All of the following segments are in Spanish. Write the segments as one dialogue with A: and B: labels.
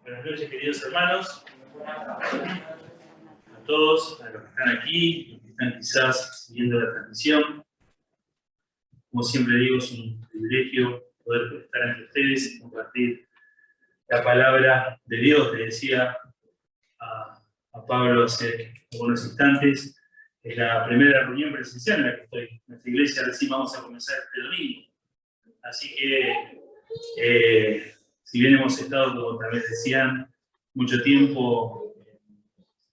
A: Buenas noches, queridos hermanos, a todos, a los que están aquí, los que están quizás siguiendo la transmisión. Como siempre digo, es un privilegio poder estar entre ustedes y compartir la palabra de Dios. Le decía a Pablo hace algunos instantes, es la primera reunión presencial en la que estoy. En nuestra iglesia recién vamos a comenzar este domingo. Así que, si bien hemos estado, como también decían, mucho tiempo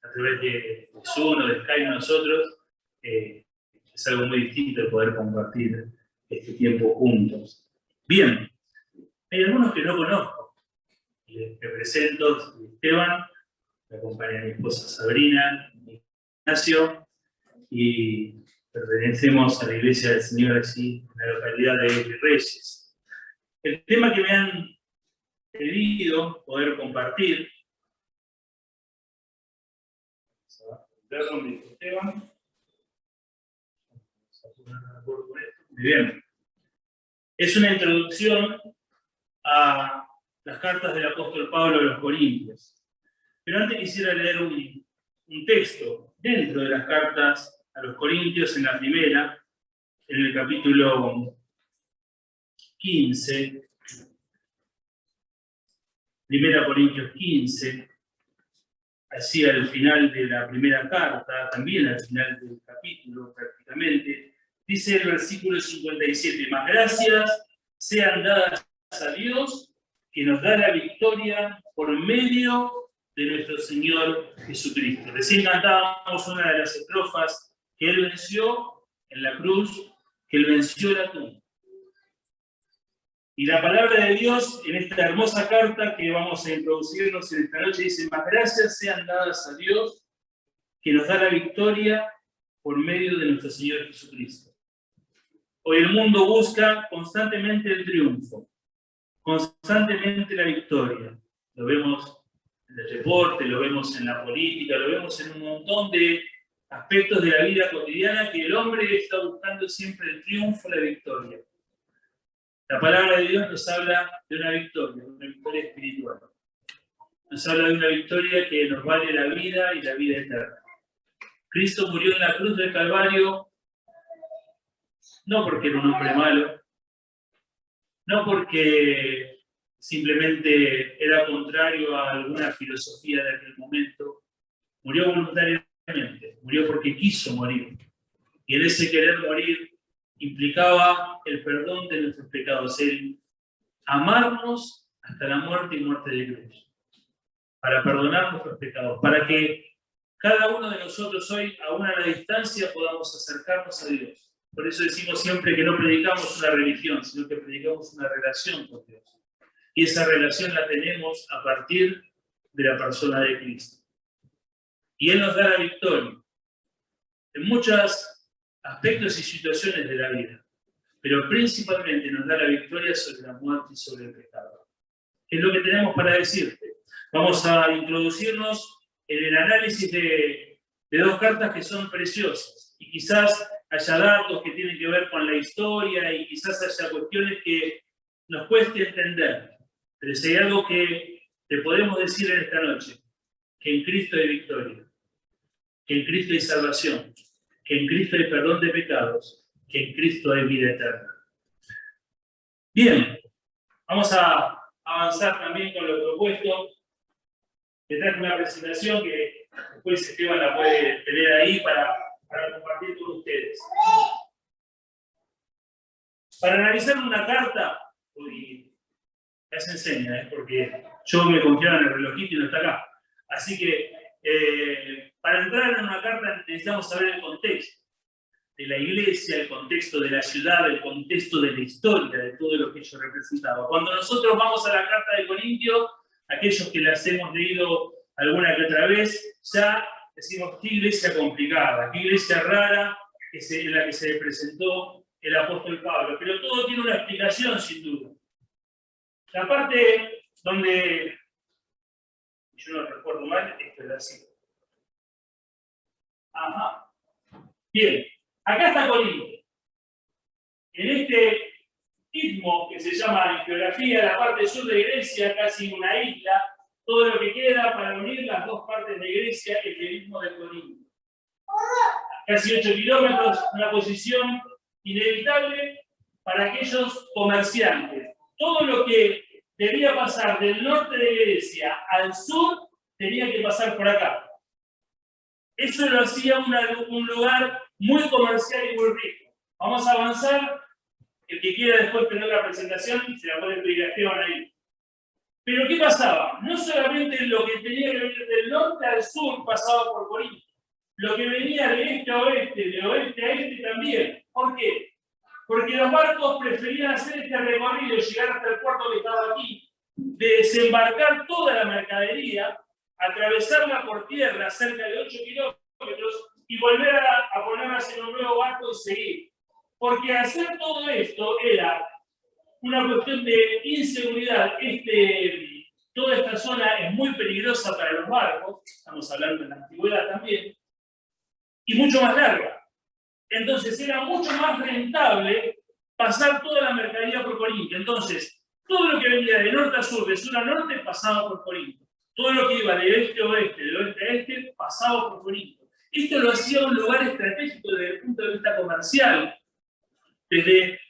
A: a través de Zoom o de Skype nosotros, es algo muy distinto el poder compartir este tiempo juntos. Bien, hay algunos que no conozco. Me presento, soy Esteban, me acompaña mi esposa Sabrina, mi Ignacio, y pertenecemos a la Iglesia del Señor aquí en la localidad de Virreyes. El tema que me han pedido poder compartir, muy bien, es una introducción a las cartas del apóstol Pablo a los Corintios. Pero antes quisiera leer un texto dentro de las cartas a los Corintios, en la primera, en el capítulo 15, Primera Corintios 15, así al final de la primera carta, también al final del capítulo prácticamente, dice el versículo 57, más gracias sean dadas a Dios que nos da la victoria por medio de nuestro Señor Jesucristo. Recién cantábamos una de las estrofas que Él venció en la cruz, que Él venció la tumba. Y la palabra de Dios en esta hermosa carta que vamos a introducirnos en esta noche dice, más gracias sean dadas a Dios que nos da la victoria por medio de nuestro Señor Jesucristo. Hoy el mundo busca constantemente el triunfo, constantemente la victoria. Lo vemos en el deporte, lo vemos en la política, lo vemos en un montón de aspectos de la vida cotidiana que el hombre está buscando siempre el triunfo, la victoria. La palabra de Dios nos habla de una victoria espiritual. Nos habla de una victoria que nos vale la vida y la vida eterna. Cristo murió en la cruz del Calvario no porque era un hombre malo, no porque simplemente era contrario a alguna filosofía de aquel momento. Murió voluntariamente, murió porque quiso morir. Y en ese querer morir implicaba el perdón de nuestros pecados, el amarnos hasta la muerte y muerte de cruz, para perdonar nuestros pecados, para que cada uno de nosotros hoy, aún a la distancia, podamos acercarnos a Dios. Por eso decimos siempre que no predicamos una religión, sino que predicamos una relación con Dios. Y esa relación la tenemos a partir de la persona de Cristo. Y Él nos da la victoria en muchos aspectos y situaciones de la vida, pero principalmente nos da la victoria sobre la muerte y sobre el pecado. ¿Qué es lo que tenemos para decirte? Vamos a introducirnos en el análisis de dos cartas que son preciosas. Y quizás haya datos que tienen que ver con la historia y quizás haya cuestiones que nos cueste entender. Pero si hay algo que te podemos decir en esta noche, que en Cristo hay victoria, que en Cristo hay salvación, que en Cristo hay perdón de pecados, que en Cristo hay vida eterna. Bien, vamos a avanzar también con lo propuesto. Le traje una presentación que después Esteban la puede tener ahí para compartir con ustedes. Para analizar una carta, ya se enseña, porque yo me confiaba en el relojito y no está acá. Así que para entrar en una carta necesitamos saber el contexto de la iglesia, el contexto de la ciudad, el contexto de la historia, de todo lo que ello representaba. Cuando nosotros vamos a la carta de Corintios, aquellos que las hemos leído alguna que otra vez, ya decimos, qué iglesia complicada, qué iglesia rara en la que se presentó el apóstol Pablo. Pero todo tiene una explicación, sin duda. La parte donde, yo no recuerdo mal, esto es así. Ajá. Bien, acá está Corinto. En este istmo mismo que se llama en geografía la parte sur de Grecia, casi una isla, todo lo que queda para unir las dos partes de Grecia es el istmo de Corinto. Casi 8 kilómetros, una posición inevitable para aquellos comerciantes. Todo lo que debía pasar del norte de Grecia al sur tenía que pasar por acá. Eso lo hacía un lugar muy comercial y muy rico. Vamos a avanzar. El que quiera después tener la presentación se la puede pedir a Esteban ahí. Pero ¿qué pasaba? No solamente lo que tenía que venir del norte al sur pasaba por Corinto. Lo que venía de este a oeste, de oeste a este también. ¿Por qué? Porque los barcos preferían hacer este recorrido, llegar hasta el puerto que estaba aquí, desembarcar toda la mercadería, atravesarla por tierra cerca de 8 kilómetros y volver a ponerlas en un nuevo barco y seguir. Porque hacer todo esto era una cuestión de inseguridad. Toda esta zona es muy peligrosa para los barcos, estamos hablando de la antigüedad también, y mucho más larga. Entonces era mucho más rentable pasar toda la mercadería por Corinto. Entonces, todo lo que venía de norte a sur, de sur a norte, pasaba por Corinto. Todo lo que iba de este a oeste, de oeste a este, pasaba por Corinto. Esto lo hacía un lugar estratégico desde el punto de vista comercial, desde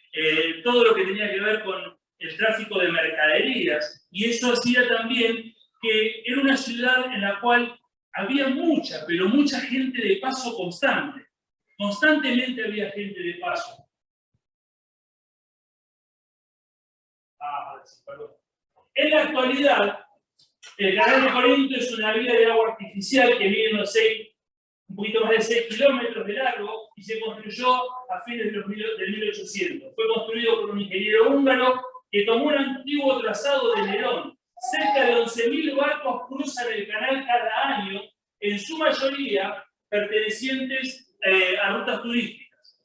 A: todo lo que tenía que ver con el tráfico de mercaderías. Y eso hacía también que era una ciudad en la cual había mucha, pero mucha gente de paso constante. Constantemente había gente de paso. Perdón. En la actualidad, el canal de Corinto es una vía de agua artificial que mide un poquito más de 6 kilómetros de largo y se construyó a fines del 1800. Fue construido por un ingeniero húngaro que tomó un antiguo trazado de Nerón. Cerca de 11.000 barcos cruzan el canal cada año, en su mayoría pertenecientes a rutas turísticas.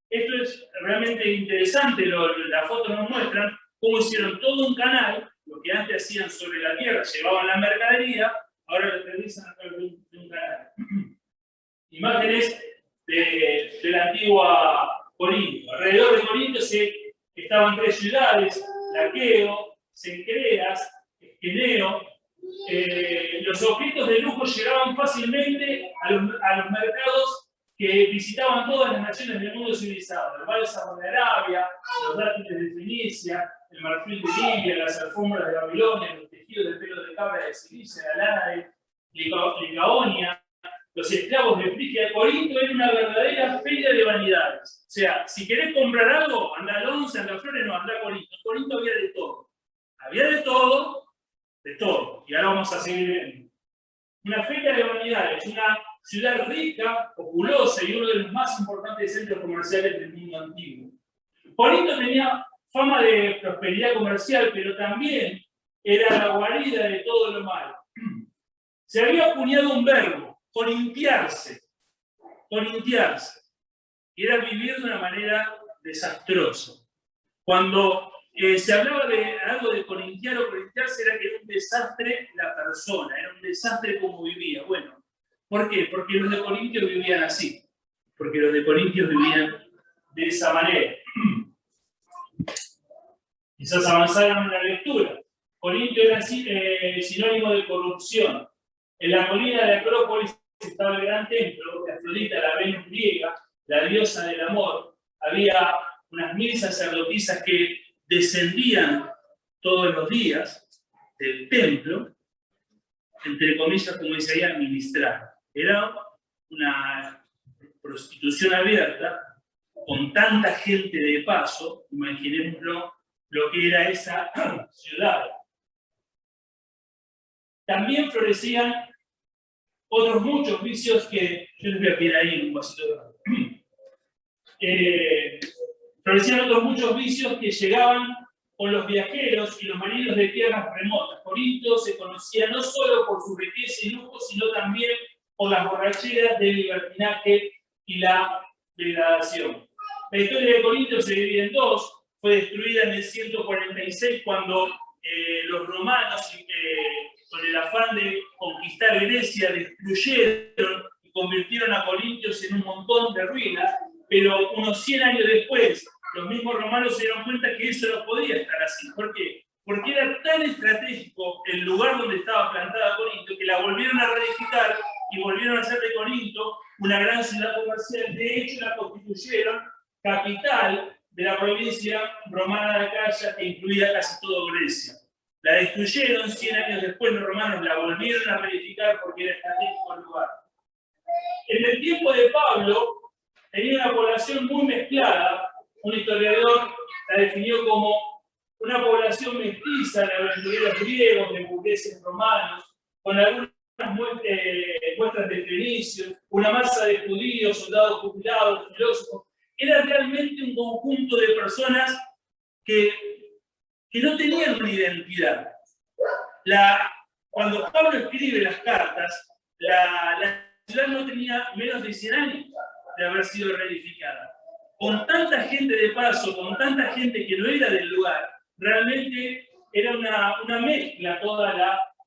A: Esto es realmente interesante, las fotos nos muestran cómo hicieron todo un canal, lo que antes hacían sobre la tierra, llevaban la mercadería, ahora lo realizan a través de un canal. Imágenes de la antigua Corinto. Alrededor de Corinto estaban 3 ciudades, Laqueo, Cencreas, Esqueneo. Los objetos de lujo llegaban fácilmente a los mercados que visitaban todas las naciones del mundo civilizado. Los bálsamos de Arabia, los dátiles de Fenicia, el marfil de Libia, las alfombras de Babilonia, los tejidos de pelo de cabra de Cilicia, la lana de Licaonia, los esclavos de Frigia. Corinto era una verdadera feria de vanidades. O sea, si querés comprar algo, anda a Lonce, anda a Flores, no, anda a Corinto. En Corinto había de todo. Había de todo, de todo. Y ahora vamos a seguir viendo. Una feria de vanidades, una ciudad rica, populosa y uno de los más importantes centros comerciales del mundo antiguo. Corinto tenía fama de prosperidad comercial, pero también era la guarida de todo lo malo. Se había acuñado un verbo, corintiarse. Corintiarse. Y era vivir de una manera desastrosa. Cuando se hablaba de algo de corintiar o corintiarse, era que era un desastre la persona, era un desastre cómo vivía. Bueno, ¿por qué? Porque los de Corintios vivían así. Porque los de Corintios vivían de esa manera. Quizás avanzaron en la lectura. Corinto era sinónimo de corrupción. En la colina de Acrópolis estaba el gran templo de Afrodita, la Venus griega, la diosa del amor. Había unas 1000 sacerdotisas que descendían todos los días del templo, entre comillas, como dice ahí, a ministrar. Era una prostitución abierta, con tanta gente de paso, imaginémoslo lo que era esa ciudad. También florecían otros muchos vicios que yo les voy a pedir ahí un vasito de agua. Florecían otros muchos vicios que llegaban con los viajeros y los marinos de tierras remotas. Corinto se conocía no solo por su riqueza y lujo, sino también por las borracheras del libertinaje y la degradación. La historia de Corinto se divide en dos. Fue destruida en el 146 cuando los romanos, con el afán de conquistar Grecia, destruyeron y convirtieron a Corintios en un montón de ruinas, pero unos 100 años después los mismos romanos se dieron cuenta que eso no podía estar así. ¿Por qué? Porque era tan estratégico el lugar donde estaba plantada Corinto que la volvieron a reedificar y volvieron a hacer de Corinto una gran ciudad comercial. De hecho, la constituyeron capital de la provincia romana de Acaya, que incluía casi todo Grecia. La destruyeron, 100 años después los romanos la volvieron a reedificar porque era estratégico el lugar. En el tiempo de Pablo, tenía una población muy mezclada. Un historiador la definió como una población mestiza de aventureros griegos, de burgueses romanos, con algunas muestras de fenicios, una masa de judíos, soldados jubilados, filósofos. Era realmente un conjunto de personas que no tenían una identidad. Cuando Pablo escribe las cartas, la ciudad no tenía menos de 100 años de haber sido reedificada. Con tanta gente de paso, con tanta gente que no era del lugar, realmente era una mezcla toda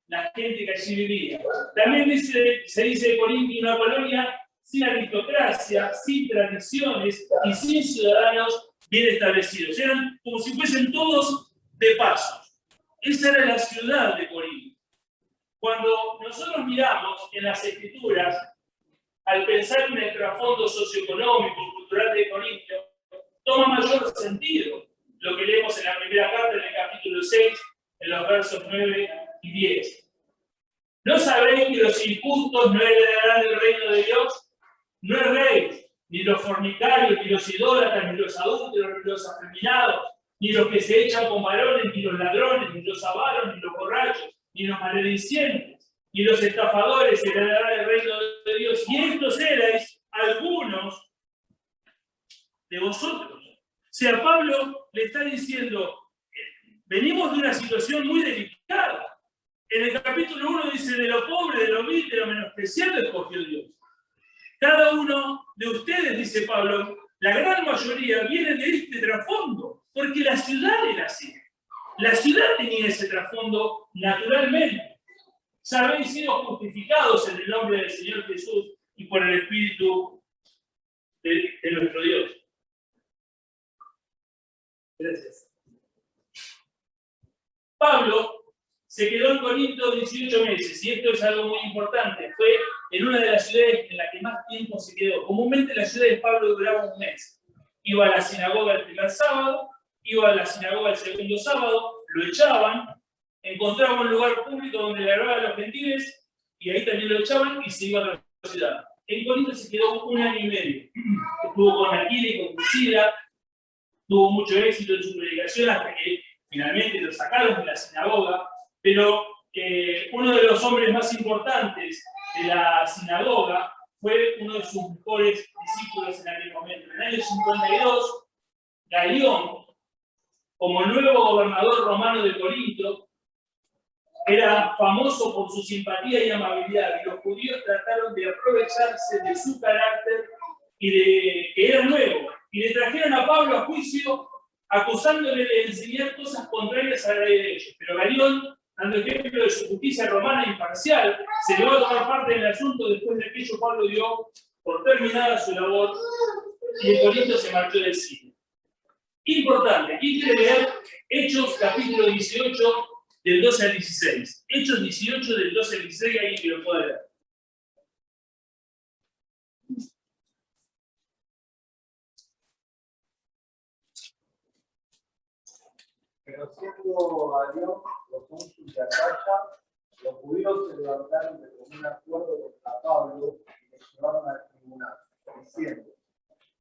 A: la gente que allí vivía. También se dice de Corinto una colonia sin aristocracia, sin tradiciones y sin ciudadanos bien establecidos. Eran como si fuesen todos de paso. Esa era la ciudad de Corinto. Cuando nosotros miramos en las Escrituras, al pensar en el trasfondo socioeconómico y cultural de Corinto, toma mayor sentido lo que leemos en la primera carta, en el capítulo 6, en los versos 9 y 10. ¿No sabéis que los injustos no heredarán el reino de Dios? No erréis, ni los fornicarios, ni los idólatras, ni los adúlteros, ni los afeminados, ni los que se echan con varones, ni los ladrones, ni los avaros, ni los borrachos, ni los maledicientes, ni los estafadores heredarán el reino de Dios. Y estos erais algunos de vosotros. O sea, Pablo le está diciendo, venimos de una situación muy delicada. En el capítulo 1 dice, de lo pobre, de lo vil, de lo menospreciado escogió Dios. Cada uno de ustedes, dice Pablo, la gran mayoría viene de este trasfondo, porque la ciudad era así. La ciudad tenía ese trasfondo naturalmente. Ya habéis sido justificados en el nombre del Señor Jesús y por el Espíritu de nuestro Dios. Gracias. Pablo se quedó en Corinto 18 meses, y esto es algo muy importante. Fue en una de las ciudades en la que más tiempo se quedó. Comúnmente la ciudad de Pablo duraba un mes. Iba a la sinagoga el primer sábado, iba a la sinagoga el segundo sábado, lo echaban, encontraba un lugar público donde le hablaban a los gentiles, y ahí también lo echaban y se iba a la ciudad. En Corinto se quedó un año y medio. Estuvo con Aquila y con Priscila, tuvo mucho éxito en su predicación hasta que finalmente lo sacaron de la sinagoga, pero uno de los hombres más importantes de la sinagoga fue uno de sus mejores discípulos en aquel momento. En el año 52, Galión, como nuevo gobernador romano de Corinto, era famoso por su simpatía y amabilidad, y los judíos trataron de aprovecharse de su carácter y de que era nuevo, y le trajeron a Pablo a juicio acusándole de enseñar cosas contrarias a la ley de ellos. Pero Galión, dando ejemplo de su justicia romana imparcial, se llevó a tomar parte en el asunto. Después de aquello, Pablo dio por terminada su labor y de Corinto se marchó del sitio. Importante, aquí quiere leer Hechos capítulo 18, del 12 al 16. Hechos 18, del 12 al 16, ahí que lo pueda leer.
B: Pero siendo Galión los cónsul de Acaya, los judíos se levantaron de común acuerdo contra Pablo y le llevaron al tribunal, diciendo: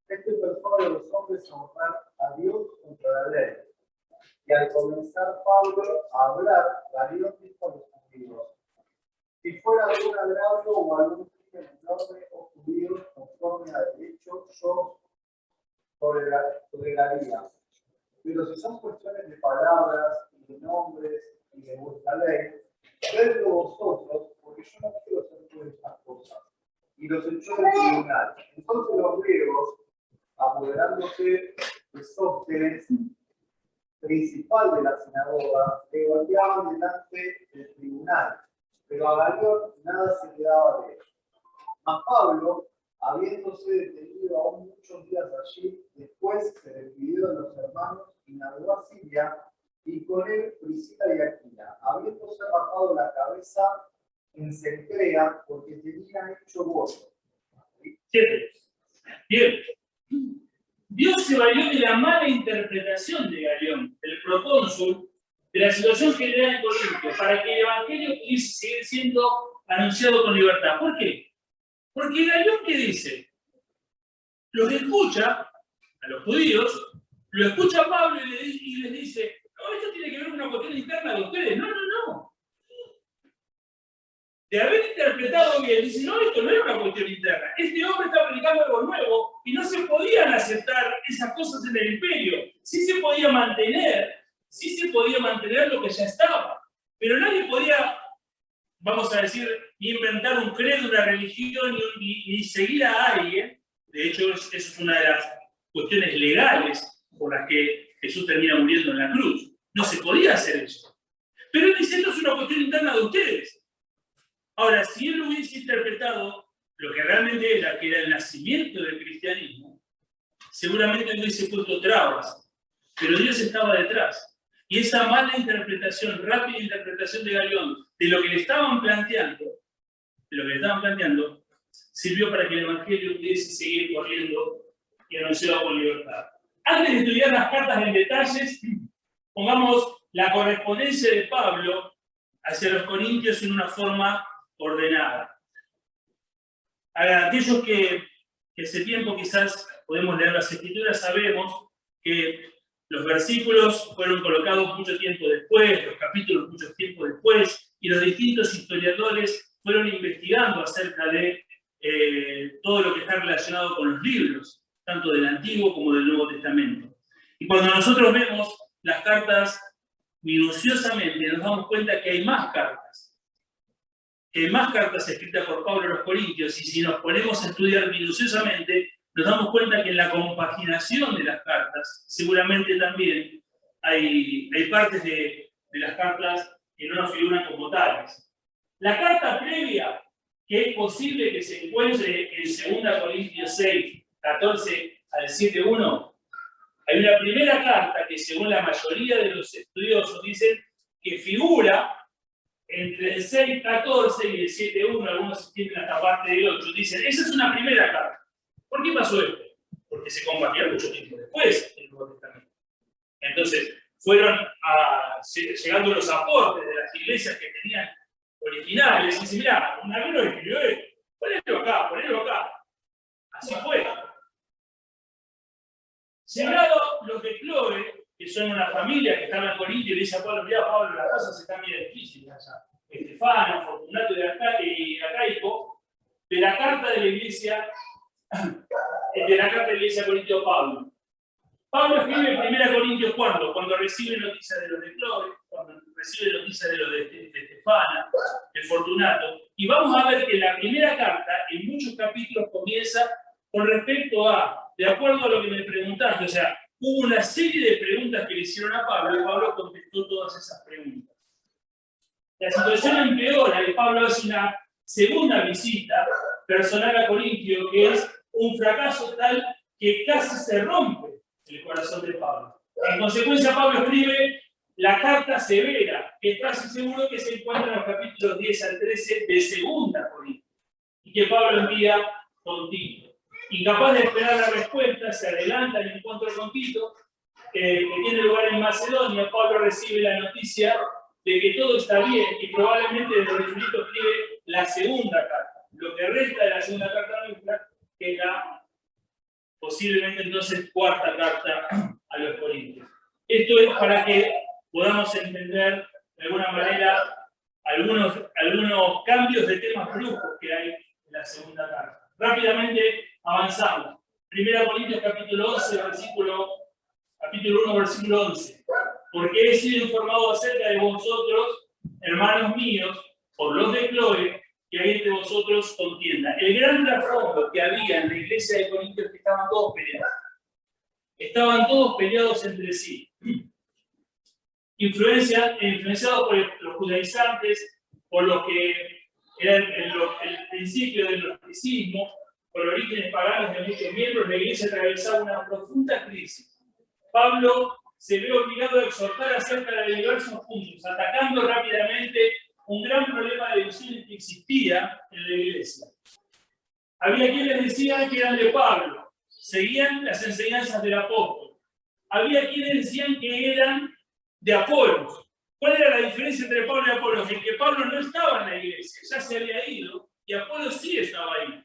B: este persona de los hombres a honrar a Dios contra la ley. Y al comenzar Pablo a hablar, Galión dijo a los judíos: si fuera algún agravio o algún crimen enorme o judíos conforme a derecho, yo toleraría. Pero si son cuestiones de palabras y de nombres y de vuestra ley, vedlo vosotros, porque yo no quiero hacer todas estas cosas. Y los echó del tribunal. Entonces los griegos, apoderándose de Sóstenes, principal de la sinagoga, le golpeaban delante del tribunal, pero a Galión nada se le daba de él. Mas Pablo, Habiéndose detenido aún muchos días allí, después se despidió de los hermanos y navegó a Siria, y con él Priscila y Aquila, habiéndose bajado la cabeza en Cencrea, porque tenían hecho voto.
A: 7. Bien. Dios se valió de la mala interpretación de Galión, del procónsul, de la situación general en Corinto, para que el evangelio pudiese seguir siendo anunciado con libertad. ¿Por qué? Porque Galión, ¿qué dice? Los escucha, a los judíos, lo escucha Pablo y les dice, no, esto tiene que ver con una cuestión interna de ustedes. No, no, no. De haber interpretado bien, dice, no, esto no es una cuestión interna. Este hombre está predicando algo nuevo y no se podían aceptar esas cosas en el imperio. Sí se podía mantener lo que ya estaba. Pero nadie podía, vamos a decir, ni inventar un credo, una religión, ni seguir a alguien. De hecho, eso es una de las cuestiones legales por las que Jesús termina muriendo en la cruz. No se podía hacer eso. Pero él dice, esto es una cuestión interna de ustedes. Ahora, si él hubiese interpretado lo que realmente era, que era el nacimiento del cristianismo, seguramente hubiese puesto trabas. Pero Dios estaba detrás. Y esa mala interpretación, rápida interpretación de Galión, de lo que le estaban planteando, sirvió para que el evangelio pudiese seguir corriendo y anunciado con libertad. Antes de estudiar las cartas en detalles, pongamos la correspondencia de Pablo hacia los corintios en una forma ordenada. A aquellos que hace tiempo quizás podemos leer las escrituras, sabemos que los versículos fueron colocados mucho tiempo después, los capítulos mucho tiempo después, y los distintos historiadores fueron investigando acerca de todo lo que está relacionado con los libros, tanto del Antiguo como del Nuevo Testamento. Y cuando nosotros vemos las cartas minuciosamente, nos damos cuenta que hay más cartas escritas por Pablo a los Corintios, y si nos ponemos a estudiar minuciosamente, nos damos cuenta que en la compaginación de las cartas, seguramente también hay partes de las cartas que no nos figuran como tales. La carta previa, que es posible que se encuentre en 2 Corintios 6, 14 al 7:1, hay una primera carta que, según la mayoría de los estudiosos, dicen que figura entre el 6.14 y el 7.1, algunos tienen hasta parte del 8, dicen, esa es una primera carta. ¿Por qué pasó esto? Porque se compartía mucho tiempo después del Nuevo Testamento. Entonces, fueron llegando los aportes de las iglesias que tenían originales, y dicen, mirá, un amigo escribió esto, ponelo acá. Así fue. Llegado los de Clove, que son una familia que estaba en Corinto, y le dice a Pablo, mirá, Pablo, las cosas están bien difíciles allá. Estefano, Fortunato y Acaico, de la carta de la iglesia a Corintio Pablo. Pablo escribe en 1 Corintios ¿cuándo? Cuando recibe noticias de los de Clove, cuando recibe noticias de los de Estefano, de Fortunato, y vamos a ver que la primera carta, en muchos capítulos, comienza con respecto a, de acuerdo a lo que me preguntaste, o sea, hubo una serie de preguntas que le hicieron a Pablo, y Pablo contestó todas esas preguntas. La situación empeora y Pablo hace una segunda visita personal a Corintio, que es un fracaso tal que casi se rompe el corazón de Pablo. En consecuencia, Pablo escribe la carta severa, que es casi seguro que se encuentra en los capítulos 10 al 13 de 2 Corintios, y que Pablo envía con Tito. Incapaz de esperar la respuesta, se adelanta el encuentro con Tito, que tiene lugar en Macedonia. Pablo recibe la noticia de que todo está bien, y probablemente desde el Filipo escribe la segunda carta. Lo que resta de la segunda carta nuestra, que es la posiblemente entonces cuarta carta a los Corintios. Esto es para que podamos entender de alguna manera algunos cambios de temas bruscos que hay en la segunda carta. Rápidamente avanzamos. 1 Corintios capítulo 11, capítulo 1, versículo 11. Porque he sido informado acerca de vosotros, hermanos míos, por los de Clove, que hay entre vosotros contienda. El gran trasfondo que había en la iglesia de Corintios es que estaban todos peleados. Estaban todos peleados entre sí. Influenciados por los judaizantes, por lo que era el principio del gnosticismo, con orígenes paganos de muchos miembros, la iglesia atravesaba una profunda crisis. Pablo se ve obligado a exhortar acerca de diversos puntos, atacando rápidamente un gran problema de división que existía en la iglesia. Había quienes decían que eran de Pablo, seguían las enseñanzas del apóstol. Había quienes decían que eran de Apolos. ¿Cuál era la diferencia entre Pablo y Apolos? En que Pablo no estaba en la iglesia, ya se había ido, y Apolos sí estaba ahí.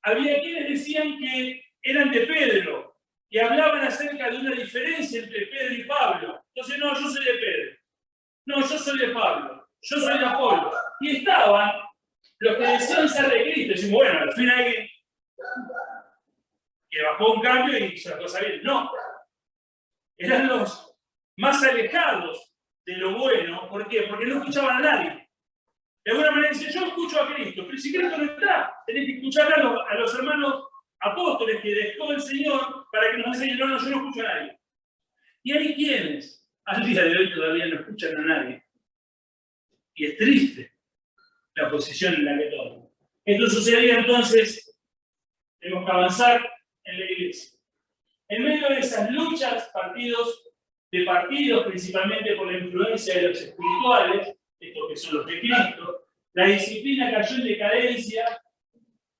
A: Había quienes decían que eran de Pedro, y hablaban acerca de una diferencia entre Pedro y Pablo. Entonces, no, yo soy de Pedro. No, yo soy de Pablo. Yo soy de Apolos. Y estaban los que decían ser de Cristo. Y decimos, bueno, al fin alguien que bajó un cambio y hizo la cosa bien. No. Eran los más alejados de lo bueno. ¿Por qué? Porque no escuchaban a nadie. De alguna manera dicen, yo escucho a Cristo, pero si Cristo no está, tenés que escuchar a los hermanos apóstoles que dejó el Señor para que nos enseñen, no, yo no escucho a nadie. Y hay quienes al día de hoy todavía no escuchan a nadie. Y es triste la posición en la que toman. Esto sucedía entonces, tenemos que avanzar en la iglesia. En medio de esas luchas, de partidos, principalmente por la influencia de los espirituales, estos que son los de Cristo, la disciplina cayó en decadencia,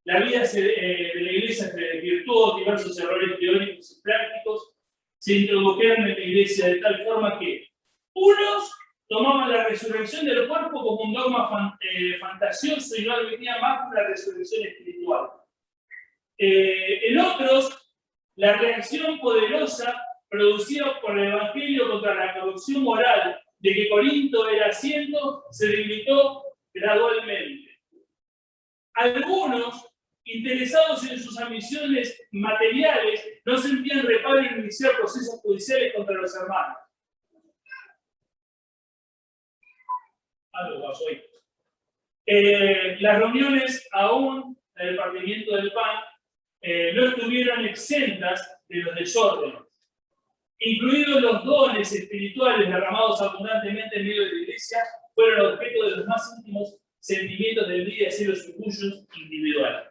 A: la vida de la iglesia se desvirtuó, diversos errores teóricos y prácticos se introdujeron en la iglesia de tal forma que unos tomaban la resurrección del cuerpo como un dogma fantasioso y no admitían más que la resurrección espiritual. En otros, la reacción poderosa producida por el Evangelio contra la corrupción moral de que Corinto era haciendo se debilitó gradualmente. Algunos, interesados en sus ambiciones materiales, no sentían reparo en iniciar procesos judiciales contra los hermanos. Algo pasó ahí. Las reuniones aún del partimiento del pan no estuvieron exentas de los desórdenes, incluidos los dones espirituales derramados abundantemente en medio de la iglesia, fueron objeto de los más íntimos sentimientos de envidia, celos y orgullos individuales.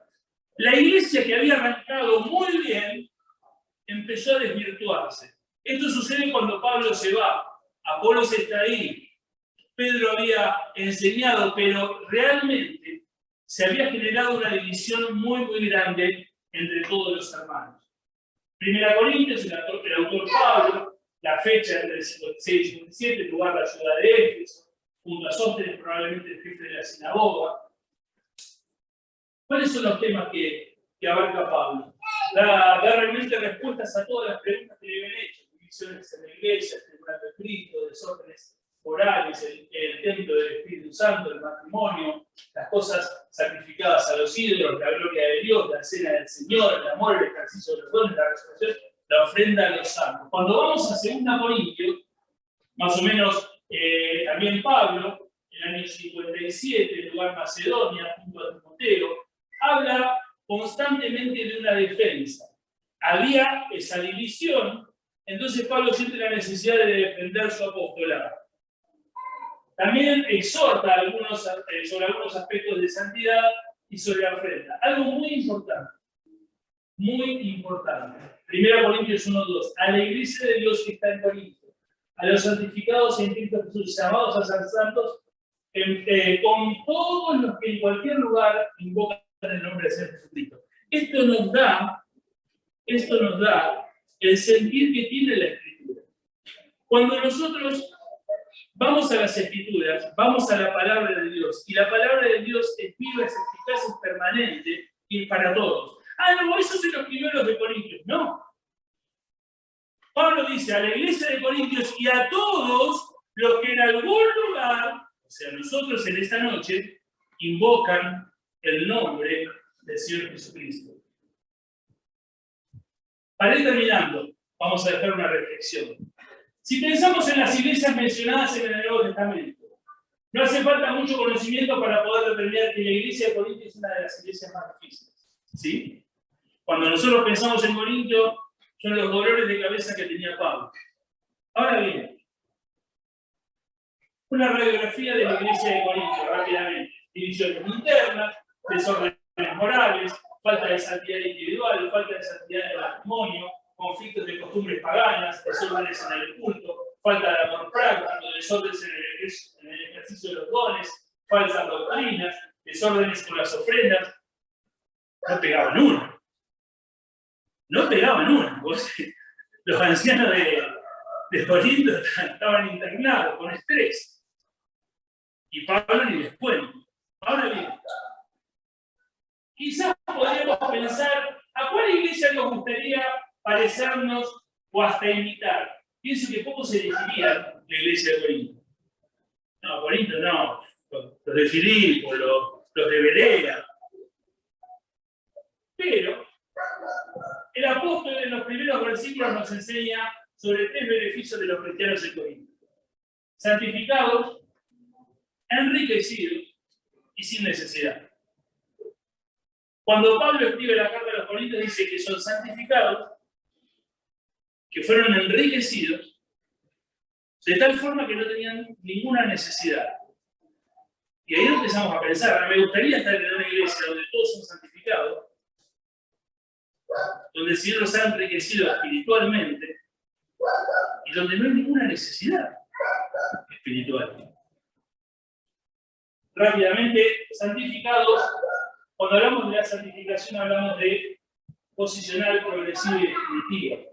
A: La iglesia que había arrancado muy bien empezó a desvirtuarse. Esto sucede cuando Pablo se va, Apolos está ahí, Pedro había enseñado, pero realmente se había generado una división muy, muy grande entre todos los hermanos. Primera Corintios, el autor Pablo, la fecha entre el 56 y 57, lugar de la ciudad de Éfeso, junto a Sóstenes, probablemente el jefe de la sinagoga. ¿Cuáles son los temas que abarca Pablo? Da realmente respuestas a todas las preguntas que le habían hecho: divisiones en la iglesia, el tribunal de Cristo, desórdenes morales, el templo del Espíritu Santo, el matrimonio, las cosas sacrificadas a los ídolos, la gloria de Dios, la cena del Señor, el amor, el ejercicio de los dones, la resurrección, la ofrenda a los santos. Cuando vamos a 2 Corintios, más o menos también Pablo, en el año 57, en lugar Macedonia, junto a Timoteo, habla constantemente de una defensa. Había esa división, entonces Pablo siente la necesidad de defender su apostolado. También exhorta sobre algunos aspectos de santidad y sobre la ofrenda. Algo muy importante. 1 Corintios 1:2. A la iglesia de Dios que está en Corinto, a los santificados en Cristo Jesús, llamados a ser santos, con todos los que en cualquier lugar invocan el nombre de Jesucristo. Esto nos da el sentir que tiene la Escritura. Cuando nosotros vamos a las Escrituras, vamos a la palabra de Dios, y la palabra de Dios es viva, es eficaz, es permanente y para todos. No, eso se lo escribió a los de Corintios. No. Pablo dice a la iglesia de Corintios y a todos los que en algún lugar, o sea, nosotros en esta noche, invocan el nombre del Señor Jesucristo. Para ir terminando, vamos a dejar una reflexión. Si pensamos en las iglesias mencionadas en el Nuevo Testamento, no hace falta mucho conocimiento para poder determinar que la iglesia de Corinto es una de las iglesias más difíciles. ¿Sí? Cuando nosotros pensamos en Corinto, son los dolores de cabeza que tenía Pablo. Ahora bien, una radiografía de la iglesia de Corinto, rápidamente. Divisiones internas, desórdenes morales, falta de santidad individual, falta de santidad en el matrimonio, conflictos de costumbres paganas, desórdenes en el culto, falta de amor práctico, desórdenes en el ejercicio de los dones, falsas doctrinas, desórdenes con las ofrendas. No pegaban una. No pegaban una. Los ancianos de Corinto estaban internados con estrés. Y Pablo ni les cuenta. Ahora bien, quizás podríamos pensar a cuál iglesia nos gustaría parecernos o hasta imitar. Pienso que poco se elegiría la iglesia de Corinto. No, Corinto no. Los de Filipo, los de Berea. Pero el apóstol en los primeros versículos nos enseña sobre 3 beneficios de los cristianos de Corinto: santificados, enriquecidos y sin necesidad. Cuando Pablo escribe la carta a los Corintios, dice que son santificados, que fueron enriquecidos, de tal forma que no tenían ninguna necesidad. Y ahí empezamos a pensar, me gustaría estar en una iglesia donde todos son santificados, donde el Señor los ha enriquecido espiritualmente y donde no hay ninguna necesidad espiritual. Rápidamente, santificados, cuando hablamos de la santificación hablamos de posicional, progresivo y definitivo.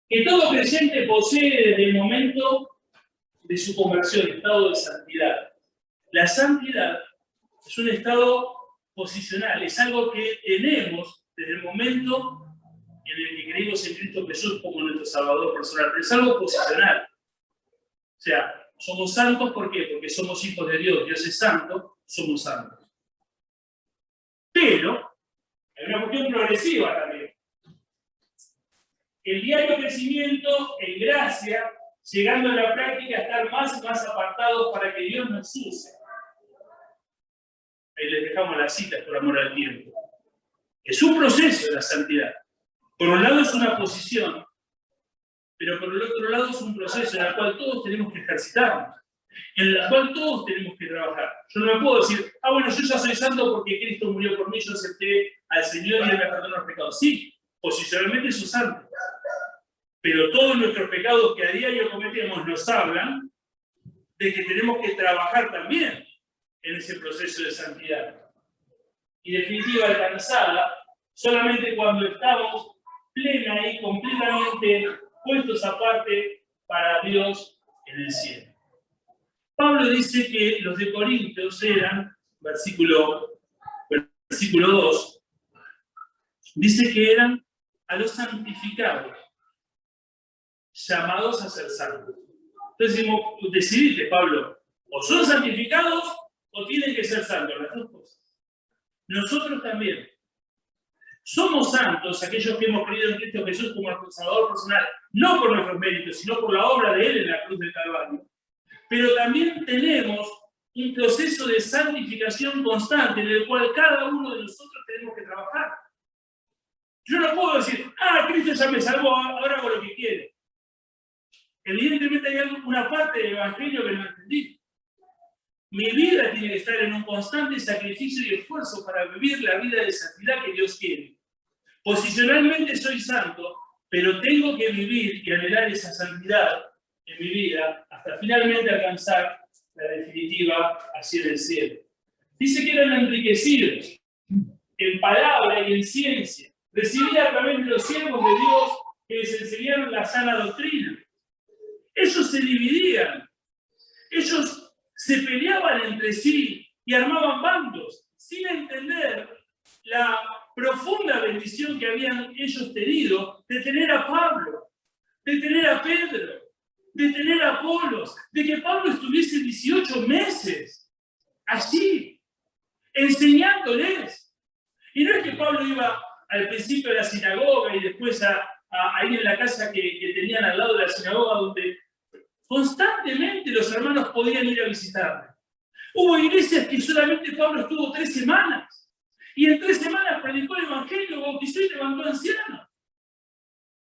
A: Que todo creyente posee desde el momento de su conversión, estado de santidad. La santidad es un estado posicional, es algo que tenemos desde el momento en el que creímos en Cristo Jesús como nuestro Salvador personal. Es algo posicional. O sea, somos santos, ¿por qué? Porque somos hijos de Dios. Dios es santo, somos santos. Pero hay una cuestión progresiva también. El diario crecimiento en gracia, llegando a la práctica a estar más y más apartados para que Dios nos use. Ahí les dejamos las citas por amor al tiempo. Es un proceso de la santidad. Por un lado es una posición, pero por el otro lado es un proceso en el cual todos tenemos que ejercitarnos, en el cual todos tenemos que trabajar. Yo no me puedo decir, bueno, yo ya soy santo porque Cristo murió por mí, yo acepté al Señor y Él me perdonó los pecados. Sí, posicionalmente soy santo. Pero todos nuestros pecados que a diario cometemos nos hablan de que tenemos que trabajar también en ese proceso de santidad. Y definitiva alcanzada solamente cuando estamos plena y completamente puestos aparte para Dios en el cielo. Pablo dice que los de Corintios eran, versículo 2, dice que eran a los santificados, llamados a ser santos. Entonces decimos, decidite, Pablo, o son santificados o tienen que ser santos, las dos cosas. Nosotros también somos santos, aquellos que hemos creído en Cristo Jesús como nuestro Salvador personal, no por nuestros méritos, sino por la obra de Él en la cruz del Calvario. Pero también tenemos un proceso de santificación constante en el cual cada uno de nosotros tenemos que trabajar. Yo no puedo decir, Cristo ya me salvó, ahora hago lo que quiere. Evidentemente hay una parte del Evangelio que no entendí. Mi vida tiene que estar en un constante sacrificio y esfuerzo para vivir la vida de santidad que Dios quiere. Posicionalmente soy santo, pero tengo que vivir y anhelar esa santidad en mi vida hasta finalmente alcanzar la definitiva así en el cielo. Dice que eran enriquecidos en palabra y en ciencia. Recibían a través de los siervos de Dios que les enseñaron la sana doctrina. Ellos se dividían. Ellos se peleaban entre sí y armaban bandos sin entender la profunda bendición que habían ellos tenido de tener a Pablo, de tener a Pedro, de tener a Apolos, de que Pablo estuviese 18 meses allí, enseñándoles. Y no es que Pablo iba al principio a la sinagoga y después ahí en la casa que tenían al lado de la sinagoga, donde constantemente los hermanos podían ir a visitarle. Hubo iglesias que solamente Pablo estuvo 3 semanas. Y en 3 semanas predicó el Evangelio, bautizó y levantó ancianos.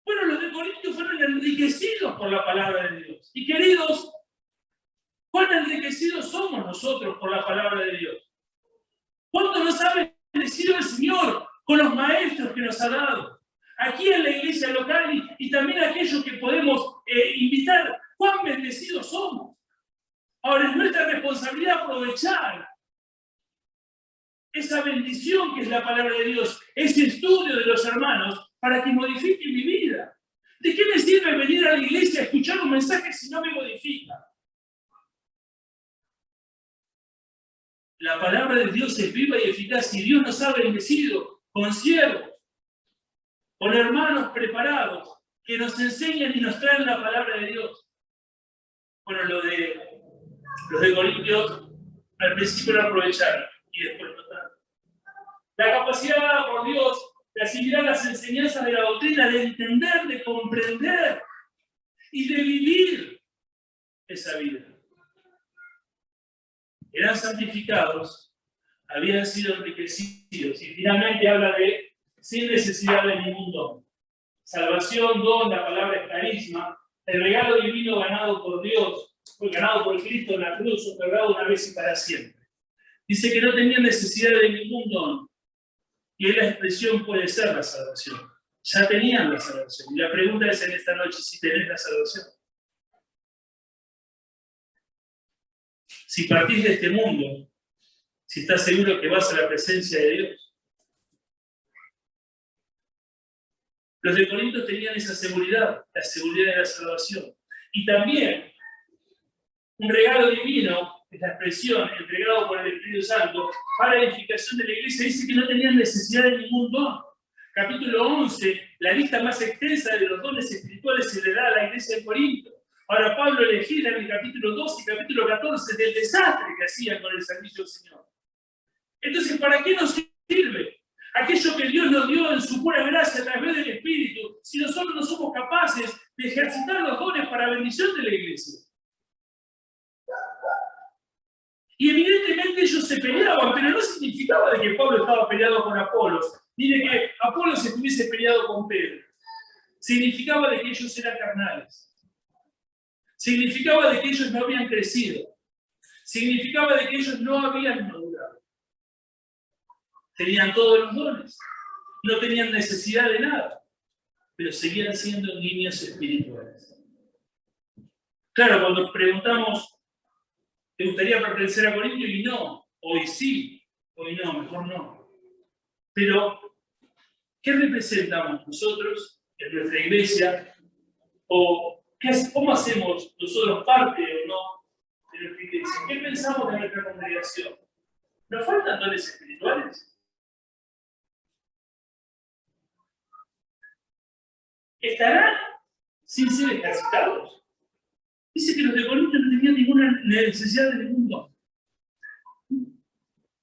A: Bueno, los de Corintios fueron enriquecidos por la palabra de Dios. Y queridos, ¿cuán enriquecidos somos nosotros por la palabra de Dios? ¿Cuántos no saben bendecido el Señor con los maestros que nos ha dado. Aquí en la iglesia local y también aquellos que podemos invitar. ¡Cuán bendecidos somos! Ahora es nuestra responsabilidad aprovechar esa bendición que es la palabra de Dios, ese estudio de los hermanos, para que modifique mi vida. ¿De qué me sirve venir a la iglesia a escuchar un mensaje si no me modifica? La palabra de Dios es viva y eficaz y Dios nos ha bendecido con siervos, con hermanos preparados que nos enseñan y nos traen la palabra de Dios. Bueno, los de Corintios al principio lo aprovecharon y después no tanto. La capacidad dada por Dios de asimilar las enseñanzas de la doctrina, de entender, de comprender y de vivir esa vida. Eran santificados, habían sido enriquecidos y finalmente habla de sin necesidad de ningún don. Salvación, don, la palabra es carisma, el regalo divino ganado por Dios, fue ganado por Cristo en la cruz, otorgado una vez y para siempre. Dice que no tenían necesidad de ningún don. Y la expresión puede ser la salvación. Ya tenían la salvación. Y la pregunta es en esta noche si tenés la salvación. Si partís de este mundo, si estás seguro que vas a la presencia de Dios. Los de Corinto tenían esa seguridad, la seguridad de la salvación. Y también un regalo divino, es la expresión entregado por el Espíritu Santo para la edificación de la iglesia, dice que no tenían necesidad de ningún don. Capítulo 11, la lista más extensa de los dones espirituales se le da a la iglesia de Corinto. Ahora Pablo legisla en el capítulo 12 y capítulo 14 del desastre que hacían con el servicio del Señor. Entonces, ¿para qué nos sirve aquello que Dios nos dio en su pura gracia a través del Espíritu si nosotros no somos capaces de ejercitar los dones para bendición de la iglesia? Y evidentemente ellos se peleaban, pero no significaba de que Pablo estaba peleado con Apolos, ni de que Apolos estuviese peleado con Pedro. Significaba de que ellos eran carnales. Significaba de que ellos no habían crecido. Significaba de que ellos no habían madurado. Tenían todos los dones. No tenían necesidad de nada. Pero seguían siendo niños espirituales. Claro, cuando preguntamos, ¿te gustaría pertenecer a Corinto? Y no, hoy sí, hoy no, mejor no. Pero, ¿qué representamos nosotros en nuestra iglesia? ¿O cómo hacemos nosotros parte o no de nuestra iglesia? ¿Qué pensamos de nuestra congregación? ¿Nos faltan dones espirituales? ¿Estarán sin ser ejercitados? Dice que los de Corinto no tenían ninguna necesidad de ningún don.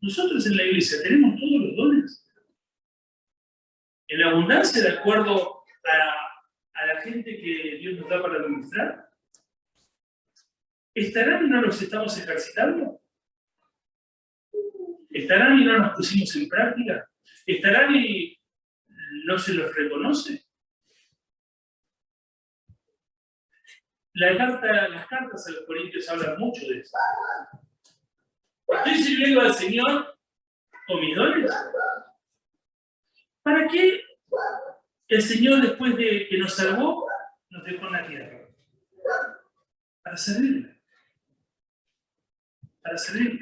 A: Nosotros en la iglesia tenemos todos los dones. En la abundancia, de acuerdo a la gente que Dios nos da para administrar. ¿Estarán y no los estamos ejercitando? ¿Estarán y no nos pusimos en práctica? ¿Estarán y no se los reconoce? Las cartas a los Corintios hablan mucho de eso. ¿Estoy sirviendo al Señor con mis dones? ¿Para qué el Señor, después de que nos salvó, nos dejó en la tierra? Para servirle. Para servirle.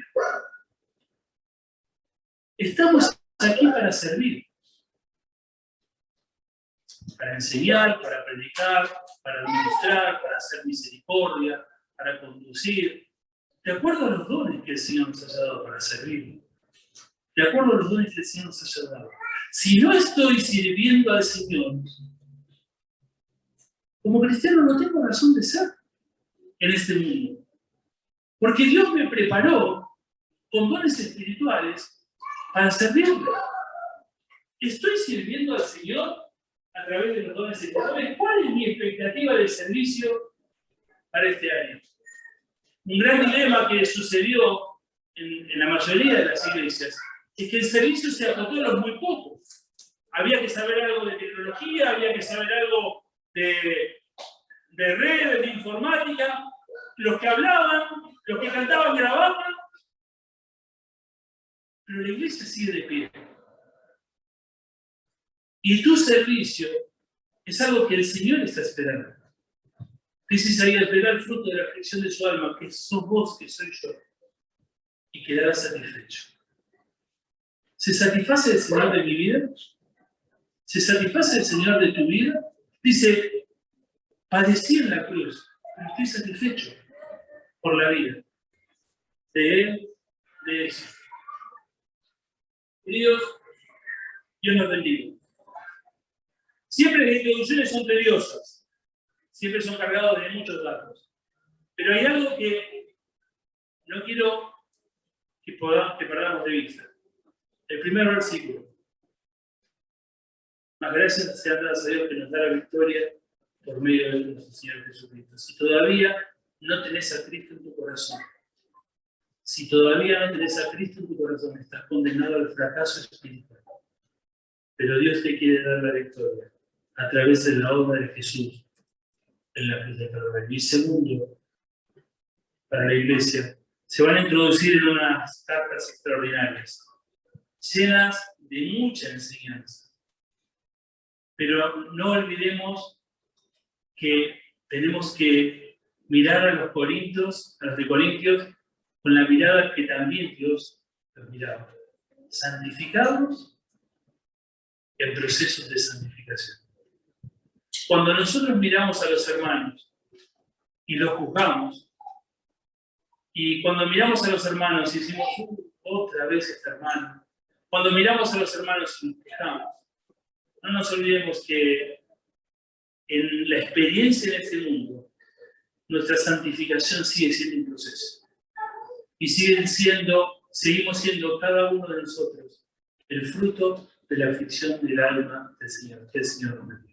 A: Estamos aquí para servir. Para enseñar, para predicar, para administrar, para hacer misericordia, para conducir. De acuerdo a los dones que el Señor nos haya dado para servir. De acuerdo a los dones que el Señor nos haya dado. Si no estoy sirviendo al Señor, como cristiano no tengo razón de ser en este mundo. Porque Dios me preparó con dones espirituales para servirle. ¿Estoy sirviendo al Señor a través de los dones espirituales? ¿Cuál es mi expectativa de servicio para este año? Un gran dilema que sucedió en la mayoría de las iglesias es que el servicio se acotó a los muy pocos. Había que saber algo de tecnología, había que saber algo de redes, de informática. Los que hablaban, los que cantaban, grababan. Pero la iglesia sigue de pie. Y tu servicio es algo que el Señor está esperando. Dice Isaías, verá el fruto de la aflicción de su alma, que sos vos, que soy yo, y quedará satisfecho. ¿Se satisface el Señor de mi vida? ¿Se satisface el Señor de tu vida? Dice, padecí en la cruz, pero estoy satisfecho por la vida de Él, de eso. Dios nos bendiga. Siempre las introducciones son tediosas, siempre son cargadas de muchos datos. Pero hay algo que no quiero que perdamos de vista. El primer versículo. Más gracias sean dadas a Dios que nos da la victoria por medio de nuestro Señor Jesucristo. Si todavía no tenés a Cristo en tu corazón, si todavía no tenés a Cristo en tu corazón, estás condenado al fracaso espiritual. Pero Dios te quiere dar la victoria a través de la obra de Jesús en la cruz de Calvario. Y segundo, para la iglesia, se van a introducir en unas cartas extraordinarias, llenas de mucha enseñanza. Pero no olvidemos que tenemos que mirar a los Corintios, con la mirada que también Dios los miraba. Santificados en procesos de santificación. Cuando nosotros miramos a los hermanos y los juzgamos, y cuando miramos a los hermanos y decimos, otra vez este hermano, cuando miramos a los hermanos y nos quejamos, no nos olvidemos que en la experiencia en este mundo, nuestra santificación sigue siendo un proceso. Y seguimos siendo cada uno de nosotros el fruto de la aflicción del alma del Señor. Que el Señor nos bendiga.